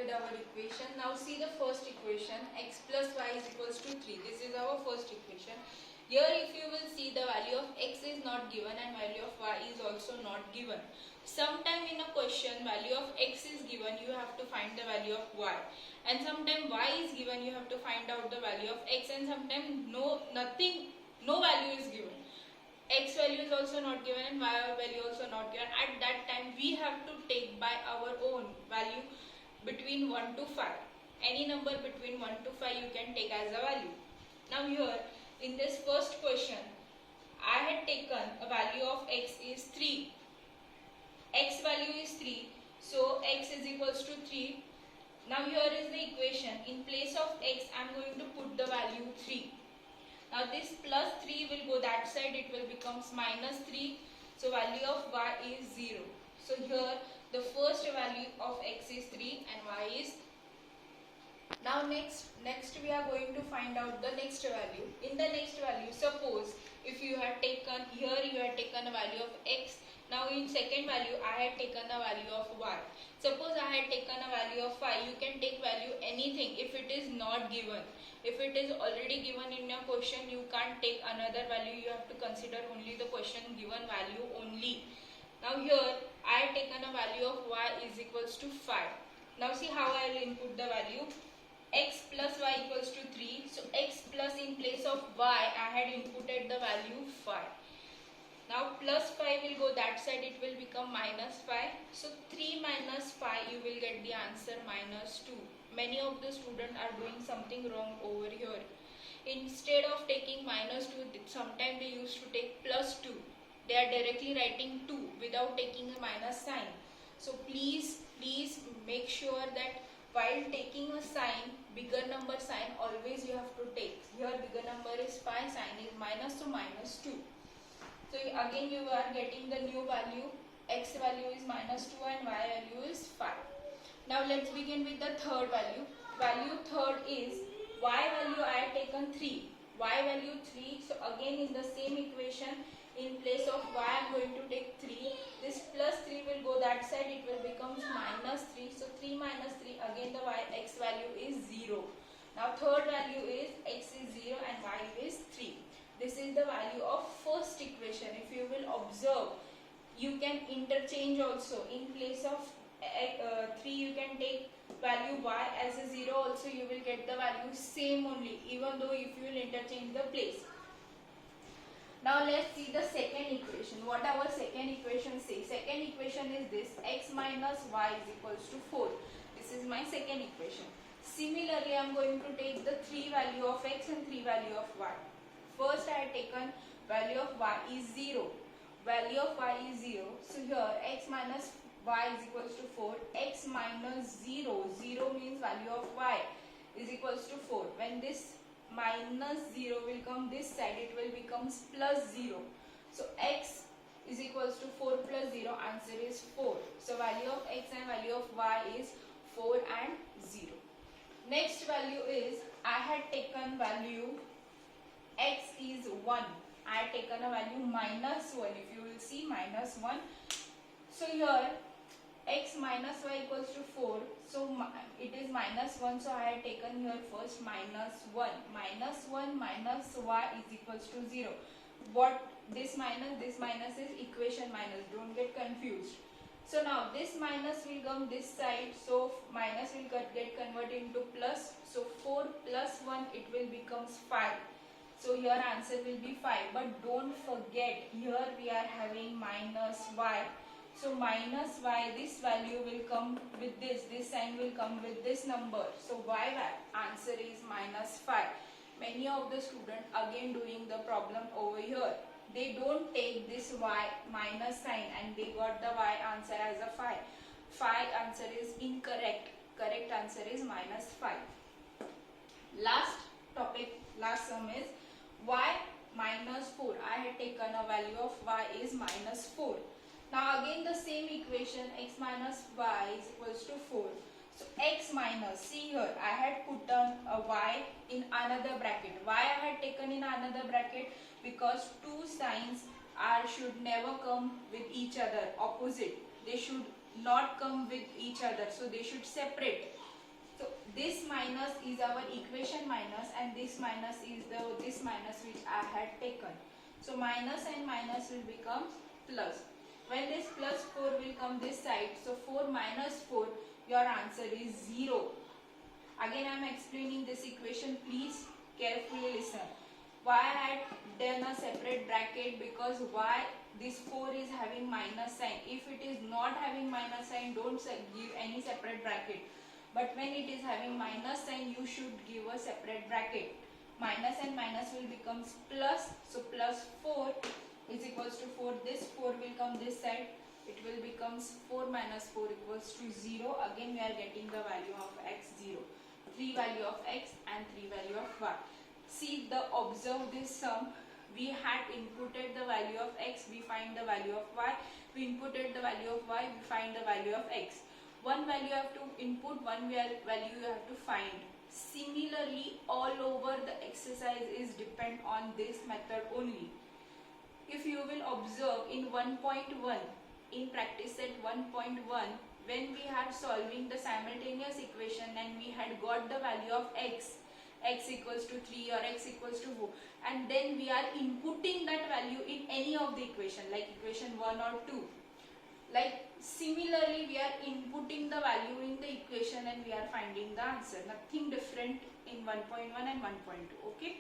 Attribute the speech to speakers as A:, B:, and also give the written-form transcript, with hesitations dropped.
A: with our equation. Now see the first equation, x plus y is equals to 3. This is our first equation. Here if you will see, the value of x is not given and value of y is also not given. Sometime in a question value of x is given, you have to find the value of y, and sometime y is given, you have to find out the value of x, and sometime no value is given. X value is also not given and y value also not given. At that time we have to take by our own value between 1 to 5. Any number between 1 to 5 you can take as a value. Now here in this first question I had taken a value of x is 3. X value is 3. So x is equals to 3. Now here is the equation. In place of x I am going to put the value 3. Now this plus 3 will go that side, it will becomes minus 3. So value of y is 0. So here the first value of x is 3 and y is. Now next we are going to find out the next value. In the next value, suppose if you had taken, here you had taken a value of x. Now in second value I had taken a value of y. Suppose I had taken a value of y, you can take value anything if it is not given. If it is already given in your question, you can't take another value, you have to consider only the question given value only. Now here I have taken a value of y is equals to 5. Now see how I will input the value. X plus y equals to 3. So x plus in place of y I had inputted the value 5. Now plus 5 will go that side, it will become minus 5. So 3 minus 5 you will get the answer minus 2. Many of the students are doing something wrong over here. Instead of taking minus 2, sometimes they used to take plus 2. They are directly writing 2 without taking a minus sign. So please make sure that while taking a sign, bigger number sign always you have to take. Here bigger number is 5, sign is minus, so minus 2. So again you are getting the new value. X value is minus 2 and y value is 5. Now let's begin with the third value. Value third is y value I have taken 3. Y value 3. So again in the same equation, in place of y I am going to take 3. This plus 3 will go that side, it will become minus 3. So 3 minus 3, again the x value is 0. Now third value is x is 0 and y is 3. This is the value of first equation. If you will observe, you can interchange also. In place of 3 you can take value y as a 0, also you will get the value same only, even though if you will interchange the place. Now let's see the second equation. What our second equation says. Second equation is this, x minus y is equals to 4. This is my second equation. Similarly I am going to take the 3 value of x and 3 value of y. First I have taken value of y is 0. Value of y is 0. So here x minus y is equals to 4. X minus 0. 0 means value of y is equals to 4. When this minus 0 will come this side, it will become plus 0. So x is equals to 4 plus 0. Answer is 4. So value of x and value of y is 4 and 0. Next value is, I had taken value x is 1. I had taken a value minus 1. If you will see, minus 1. So here x minus y equals to 4. So it is minus 1. So I had taken here first minus 1. Minus 1 minus y is equals to 0. What this minus is equation minus. Don't get confused. So now this minus will come this side. So minus will get converted into plus. So 4 plus 1 it will becomes 5. So here answer will be 5. But don't forget, here we are having minus y. So minus y, this value will come with this sign will come with this number. So y answer is minus 5. Many of the students again doing the problem over here. They don't take this y minus sign and they got the y answer as a 5. 5 answer is incorrect. Correct answer is minus 5. Last topic, last sum is y minus 4. I had taken a value of y is minus 4. Now again the same equation, x minus y is equals to 4. So x minus, see here I had put on a y in another bracket. Why I had taken in another bracket? Because two signs should never come with each other, opposite. They should not come with each other, so they should separate. So this minus is our equation minus, and this minus is this minus which I had taken. So minus and minus will become plus. When this plus 4 will come this side, so 4 minus 4, your answer is 0. Again I am explaining this equation, please carefully listen. Why I had done a separate bracket? Because why this 4 is having minus sign. If it is not having minus sign, don't give any separate bracket. But when it is having minus sign, you should give a separate bracket. Minus and minus will become plus. So plus 4 is equals to 4. This 4 will come this side. It will becomes 4 minus 4 equals to 0. Again we are getting the value of x 0. 3 value of x and 3 value of y. See, observe this sum. We had inputted the value of x, we find the value of y. We inputted the value of y, we find the value of x. One value you have to input, one value you have to find. Similarly, all over the exercise is depend on this method only. If you will observe in 1.1, in practice set 1.1, when we had solving the simultaneous equation and we had got the value of x equals to 3 or x equals to 4, and then we are inputting that value in any of the equation like equation 1 or 2. Like similarly we are inputting the value in the equation and we are finding the answer. Nothing different in 1.1 and 1.2. Okay.